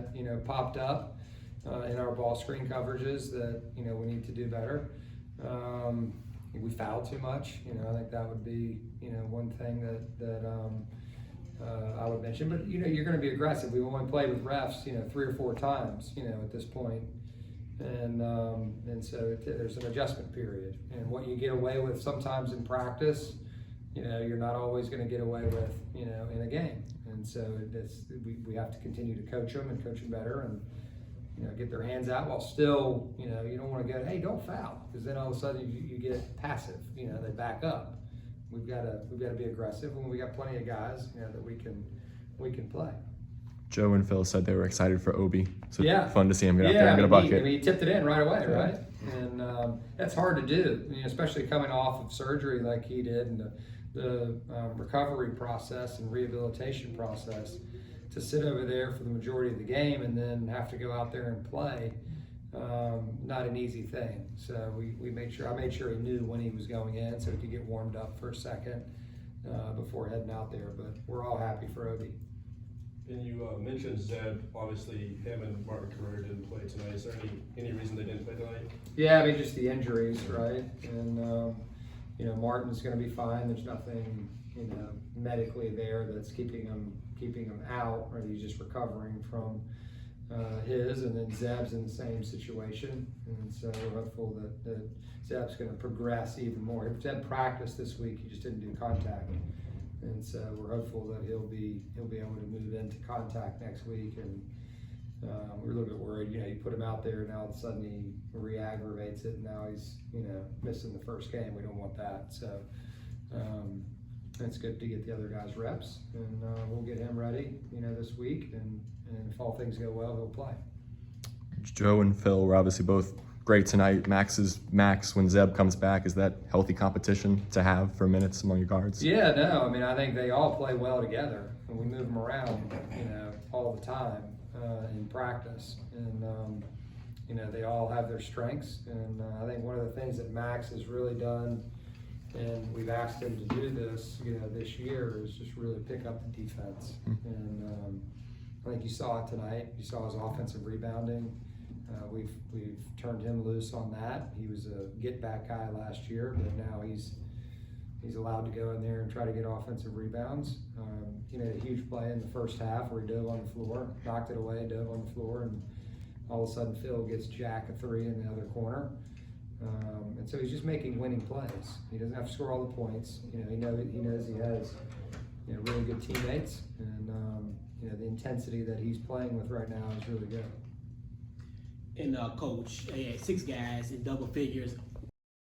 that, popped up in our ball screen coverages that, we need to do better. We fouled too much. I think that would be, one thing that I would mention. But, you're going to be aggressive. We've only played with refs, 3 or 4 times, at this point. And so there's an adjustment period. And what you get away with sometimes in practice, you're not always going to get away with, in a game. And so we have to continue to coach them and coach them better and, get their hands out while still, you don't want to go, hey, don't foul, because then all of a sudden you get passive, they back up. We've got to be aggressive, and we got plenty of guys, that we can play. Joe and Phil said they were excited for Obi. So yeah. Fun to see him get out there and get a bucket. He tipped it in right away, right? And that's hard to do, especially coming off of surgery like he did, and the recovery process and rehabilitation process. To sit over there for the majority of the game and then have to go out there and play, not an easy thing. So I made sure he knew when he was going in so he could get warmed up for a second before heading out there. But we're all happy for Obi. And you mentioned Zeb. Obviously, him and Martin Carrere didn't play tonight. Is there any reason they didn't play tonight? Yeah, just the injuries, right? And Martin's going to be fine. There's nothing medically there that's keeping him out, or he's just recovering from his. And then Zeb's in the same situation, and so we're hopeful that Zeb's going to progress even more. Zeb practiced this week; he just didn't do contact. And so we're hopeful that he'll be able to move into contact next week. And we're a little bit worried. You put him out there, now all of a sudden he re-aggravates it, and now he's missing the first game. We don't want that. So it's good to get the other guys reps, and we'll get him ready, this week. And if all things go well, he'll play. Joe and Phil were obviously both great tonight. Max when Zeb comes back. Is that healthy competition to have for minutes among your guards? Yeah, no. I think they all play well together, and we move them around, all the time in practice. And they all have their strengths. And I think one of the things that Max has really done, and we've asked him to do this, this year, is just really pick up the defense. And I think you saw it tonight. You saw his offensive rebounding. We've turned him loose on that. He was a get-back guy last year, but now he's allowed to go in there and try to get offensive rebounds. A huge play in the first half where he dove on the floor, knocked it away, dove on the floor, and all of a sudden Phil gets Jack a 3 in the other corner. And so he's just making winning plays. He doesn't have to score all the points. He knows he has really good teammates, and the intensity that he's playing with right now is really good. And Coach, they had 6 guys in double figures